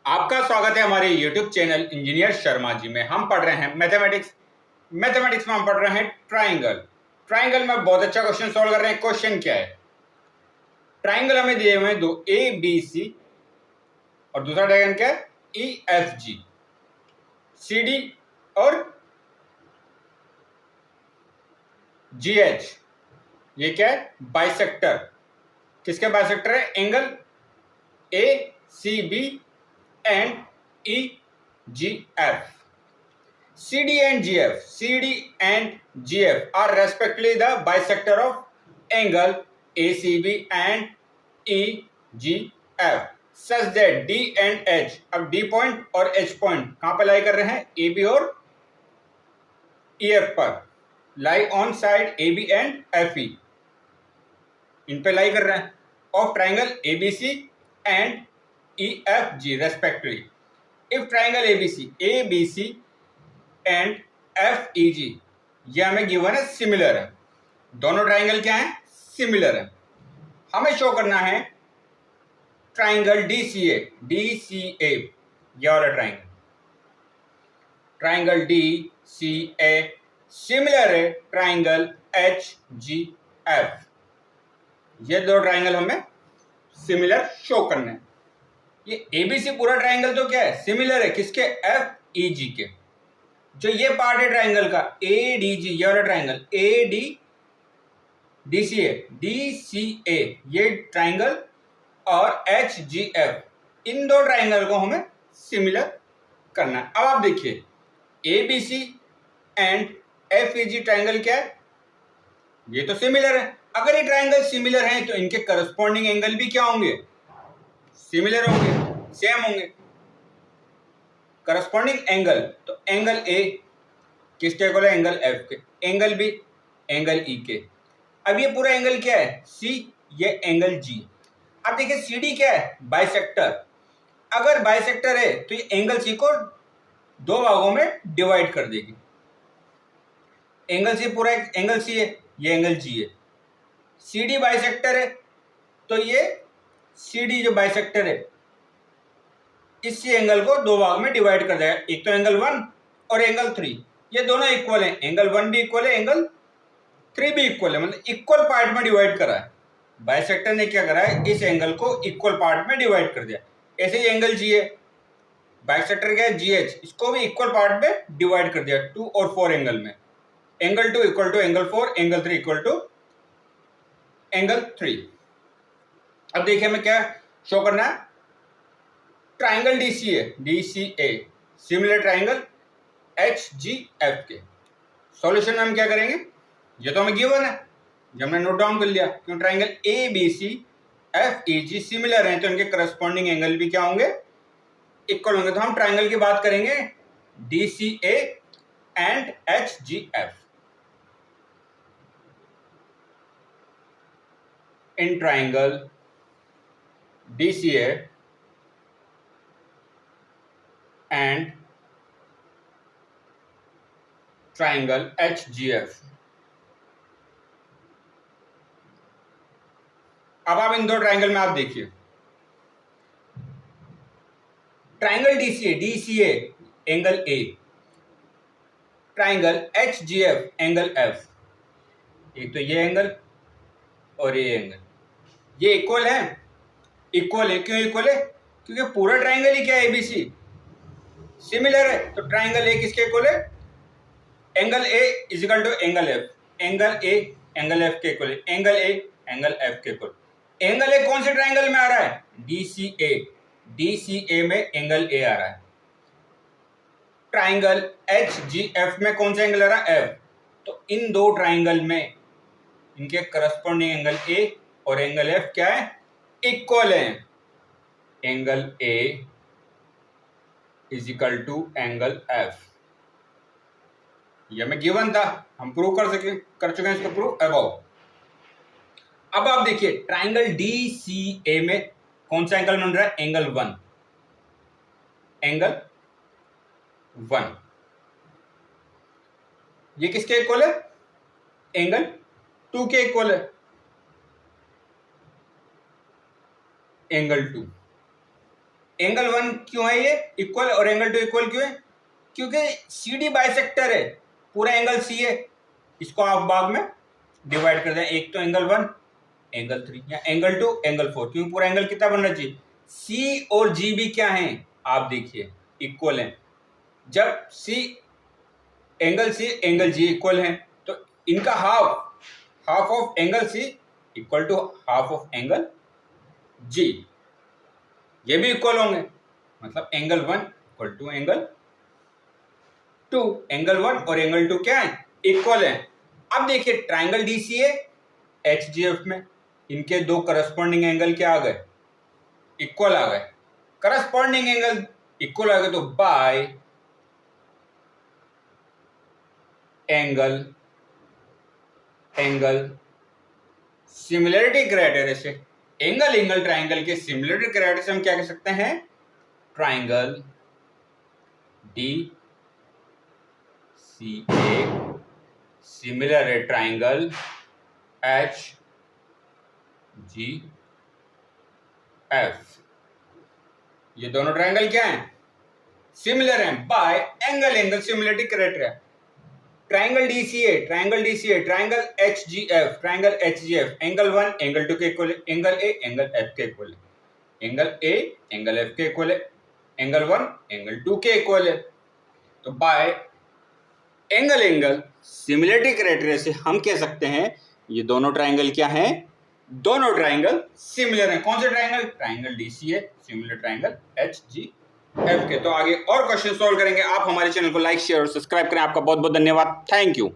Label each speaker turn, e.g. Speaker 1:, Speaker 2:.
Speaker 1: आपका स्वागत है हमारे YouTube channel engineer Sharma ji में। हम पढ़ रहे हैं मैथमेटिक्स में हम पढ़ रहे हैं ट्राइंगल में बहुत अच्छा क्वेश्चन सॉल्व कर रहे हैं। क्वेश्चन क्या है? ट्राइंगल हमें दिए हुए हैं दो ABC और दूसरा डायग्राम क्या है? EFG, CD और GH। ये क्या है? बाइसेक्टर। किसके बाइसेक्टर है? Angle ACB and EGF. CD and GF are respectively the bisector of angle ACB and EGF such that D and H, अब D पॉइंट और H पॉइंट कहां पर लाई कर रहे हैं? AB और EF पर, lie on side AB and FE, इन पे लाई कर रहे हैं, of triangle ABC and EFG respectively. If triangle ABC and FEG ये हमें गिवन है सिमिलर है। दोनों ट्राइंगल क्या है? सिमिलर है। हमें शो करना है ट्राइंगल DCA ये वाला ट्राइंगल DCA सिमिलर है ट्राइंगल HGF। ये दो ट्राइंगल हमें सिमिलर शो करना है। ये ABC पूरा ट्राइंगल तो क्या है? सिमिलर है किसके? FEG के। जो ये पार्ट है ट्राइंगल का ADG, ये वाला ट्राइंगल DCA ये ट्राइंगल और HGF, इन दो ट्राइंगल को हमें सिमिलर करना है। अब आप देखिए ABC एंड FEG ट्राइंगल क्या है? ये तो सिमिलर है। अगर ये ट्राइंगल सिमिलर हैं तो इनके करस्पॉन्डिंग एंगल भी क्या होंगे? सिमिलर होंगे, सेम होंगे। करस्पॉन्डिंग एंगल, तो एंगल A किसके इक्वल है? एंगल F के। एंगल B एंगल E के। अब ये पूरा एंगल क्या है? C, ये एंगल G। अब देखिए CD क्या है? बाइसेक्टर। अगर बाइसेक्टर है तो ये एंगल C को दो भागों में डिवाइड कर देगी। एंगल C पूरा एंगल C है, ये एंगल G है। CD बाइसेक्टर है तो ये CD जो बाइसेक्टर है इसी एंगल को दो भाग में डिवाइड कर देगा। एक तो एंगल 1 और एंगल 3, ये दोनों इक्वल हैं। एंगल 1 भी इक्वल है, एंगल 3 भी इक्वल है, मतलब इक्वल पार्ट में डिवाइड करा है। बाइसेक्टर ने क्या करा है? इस एंगल को इक्वल पार्ट में डिवाइड कर दिया। ऐसे ही एंगल G है, बाइसेक्टर क्या है? GH, इसको भी इक्वल पार्ट में डिवाइड कर दिया 2 और 4 एंगल में। Angle 2 equal to angle 4, angle 3 equal to angle 3। अब देखिए हमें क्या शो करना है? Triangle DCA similar triangle HGF के। सॉल्यूशन में हम क्या करेंगे? ये तो हमें गिवन है, जो हमने नोट डाउन कर लिया। क्यों? ट्राइंगल ABC FEG सिमिलर हैं तो इनके करस्पॉन्डिंग एंगल भी क्या होंगे? इक्वल होंगे। तो हम ट्राइंगल की बात करेंगे DCA and HGF। In triangle DCA and triangle HGF। अब आप इन दो ट्राइंगल में आप देखिए, triangle DCA angle A, triangle HGF angle F। एक तो ये एंगल और ये एंगल, ये इक्वल है। इक्वल है, क्यों इक्वल है? क्योंकि पूरा ट्राइंगल ही क्या है? ABC सिमिलर है। तो ट्राइंगल A किसके इक्वल है? Angle A is equal to angle F। Angle A angle F के इक्वल है, एंगल A एंगल F के इक्वल। एंगल A कौन से ट्राइंगल में आ रहा है? DCA में एंगल A आ रहा है। ट्राइंगल HGF में कौन सा एंगल आ रहा है? F। तो इन दो ट्राइंगल में इनके करस्पॉन्डिंग एंगल A और एंगल F क्या है? इक्वल है। Angle A is equal to angle F। ये हमें गिवन था, हम प्रूव कर चुके हैं इसको प्रूव अबव। अब आप देखिए ट्राइंगल DCA में कौन सा एंगल बन रहा है? एंगल 1। एंगल 1 ये किसके इक्वल है? एंगल 2 के इक्वल है। एंगल 2 एंगल 1 क्यों है ये इक्वल और एंगल 2 इक्वल क्यों है? क्योंकि CD बाइसेक्टर है, पूरा एंगल C है, इसको आप भाग में डिवाइड कर दें, एक तो एंगल 1 एंगल 3 या एंगल 2 एंगल 4, क्योंकि पूरा एंगल कितना बनना चाहिए? C और G भी क्या है आप देखिए इक्वल है। जब angle C angle G equal है तो इनका half of angle C equal to half of angle G, ये भी इक्वल होंगे, मतलब angle 1 equal to angle 2, angle 1 और एंगल 2 क्या है? इक्वल है। अब देखिए ट्राइंगल DCA HGF में इनके दो करस्पॉन्डिंग एंगल क्या आ गए? इक्वल आ गए। करस्पॉन्डिंग एंगल इक्वल आ गए तो बाय एंगल सिमिलरिटी क्राइटेरिया से, एंगल ट्राइंगल के सिमिलरिटी क्राइटेरिया से हम क्या कह सकते हैं? ट्राइंगल DCA सिमिलर है ट्राइंगल HGF। ये दोनों ट्राइंगल क्या हैं? सिमिलर हैं bye angle similarity criteria. Triangle DCA triangle HGF angle 1 angle 2 के इक्वल है, एंगल A एंगल F के इक्वल है, एंगल A एंगल F के इक्वल है, एंगल 1 एंगल 2 के इक्वल है। तो बाय एंगल सिमिलरिटी क्राइटेरिया से हम कह सकते हैं ये दोनों ट्राइंगल क्या हैं? दोनों ट्राइंगल सिमिलर हैं। कौन से triangle? Triangle DCA similar triangle HGF के। तो आगे और क्वेश्चन सॉल्व करेंगे। आप हमारे चैनल को लाइक शेयर और सब्सक्राइब करें। आपका बहुत बहुत धन्यवाद। Thank you.